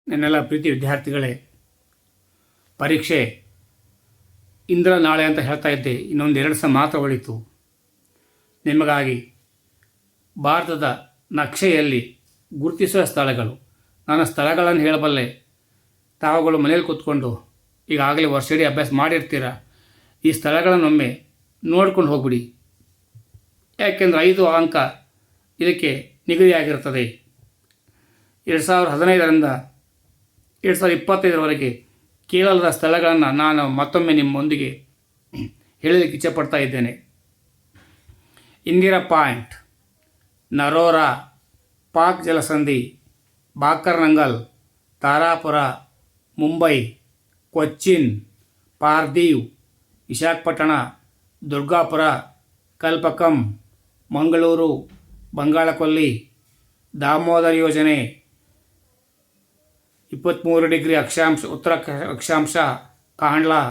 ನನ್ನೆಲ್ಲ ಪ್ರೀತಿ ವಿದ್ಯಾರ್ಥಿಗಳೇ, ಪರೀಕ್ಷೆ ಇಂದ್ರ ನಾಳೆ ಅಂತ ಹೇಳ್ತಾ ಇದ್ದೆ. ಇನ್ನೊಂದು 2 ದಿವಸ ಮಾತ್ರ ಉಳಿತು. ನಿಮಗಾಗಿ ಭಾರತದ ನಕ್ಷೆಯಲ್ಲಿ ಗುರುತಿಸುವ ಸ್ಥಳಗಳು, ನಾನು ಸ್ಥಳಗಳನ್ನು ಹೇಳಬಲ್ಲೆ. ತಾವುಗಳು ಮನೇಲಿ ಕೂತ್ಕೊಂಡು ಈಗಾಗಲೇ ವರ್ಷಿಡೀ ಅಭ್ಯಾಸ ಮಾಡಿರ್ತೀರ. ಈ ಸ್ಥಳಗಳನ್ನೊಮ್ಮೆ ನೋಡ್ಕೊಂಡು ಹೋಗ್ಬಿಡಿ. ಯಾಕೆಂದರೆ 5 ಅಂಕ ಇದಕ್ಕೆ ನಿಗದಿಯಾಗಿರ್ತದೆ. 2015ರಿಂದ 2025ರವರೆಗೆ ಕೇರಳದ ಸ್ಥಳಗಳನ್ನು ನಾನು ಮತ್ತೊಮ್ಮೆ ನಿಮ್ಮೊಂದಿಗೆ ಹೇಳಲಿಕ್ಕೆ ಇಚ್ಛೆಪಡ್ತಾ ಇದ್ದೇನೆ. ಇಂದಿರಾ ಪಾಯಿಂಟ್, ನರೋರಾ, ಪಾಕ್ ಜಲಸಂಧಿ, ಬಾಕರ್ನಂಗಲ್, ತಾರಾಪುರ, ಮುಂಬೈ, ಕೊಚ್ಚಿನ್, ಪಾರ್ದೀವ್, ವಿಶಾಖಪಟ್ಟಣ, ದುರ್ಗಾಪುರ, ಕಲ್ಪಕಂ, ಮಂಗಳೂರು, ಬಂಗಾಳಕೊಲ್ಲಿ, ದಾಮೋದರ್ ಯೋಜನೆ, 23 ಡಿಗ್ರಿ ಅಕ್ಷಾಂಶ ಉತ್ತರ ಅಕ್ಷಾಂಶ, ಕಾಂಡ್ಲಾ,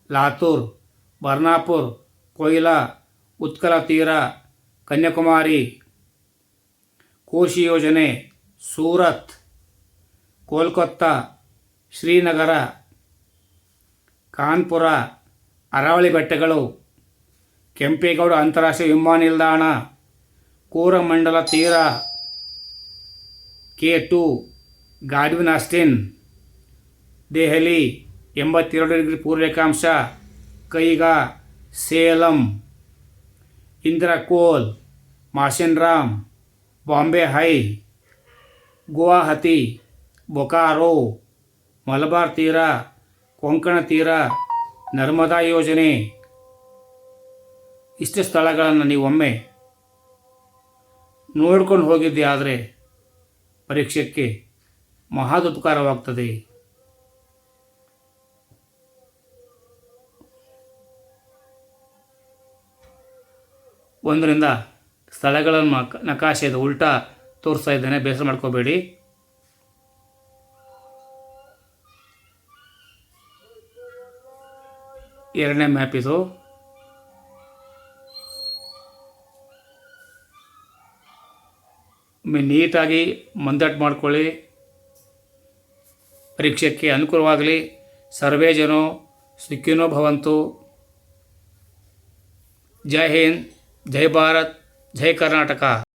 ಲಾತೂರ್, ಬರ್ನಾಪುರ್, ಕೊಯ್ಲಾ, ಉತ್ಕಲ ತೀರ, ಕನ್ಯಾಕುಮಾರಿ, ಕೋಶಿ ಯೋಜನೆ, ಸೂರತ್, ಕೋಲ್ಕತ್ತಾ, ಶ್ರೀನಗರ, ಕಾನ್ಪುರ, ಅರಾವಳಿ ಬೆಟ್ಟಗಳು, ಕೆಂಪೇಗೌಡ ಅಂತಾರಾಷ್ಟ್ರೀಯ ವಿಮಾನ ನಿಲ್ದಾಣ, ಕೋರಮಂಡಲ ತೀರ, K2, Godwin Austen, Delhi, 82 degree ಪೂರ್ವರೇಖಾಂಶ, ಕೈಗಾ, ಸೇಲಂ, ಇಂದ್ರಕೋಲ್, ಮಾಶಿನ್ರಾಮ್, ಬಾಂಬೆ ಹೈ, ಗುವಾಹತಿ, ಬೊಕಾರೋ, ಮಲಬಾರ್ ತೀರ, ಕೊಂಕಣ ತೀರ, ನರ್ಮದಾ ಯೋಜನೆ. ಇಷ್ಟು ಸ್ಥಳಗಳನ್ನು ನೀವು ಒಮ್ಮೆ ನೋಡ್ಕೊಂಡು ಹೋಗಿದ್ದೆ ಆದರೆ ಪರೀಕ್ಷೆಗೆ ಮಹದುಪಕಾರವಾಗ್ತದೆ. ಒಂದರಿಂದ ಸ್ಥಳಗಳನ್ನು ನಕಾಶೆದು ಉಲ್ಟಾ ತೋರಿಸ್ತಾ ಇದ್ದೇನೆ, ಬೇಸರ ಮಾಡ್ಕೋಬೇಡಿ. ಎರಡನೇ ಮ್ಯಾಪ್ ಇದು. ನೀಟಾಗಿ ಮಂದಟ್ಟು ಮಾಡ್ಕೊಳ್ಳಿ. ಪರೀಕ್ಷೆಗೆ ಅನುಕೂಲವಾಗಲಿ. ಸರ್ವೇ ಜನೋ ಸುಖಿನೋ ಭವಂತು. ಜೈ ಹಿಂದ್, ಜೈ ಭಾರತ್, ಜೈ ಕರ್ನಾಟಕ.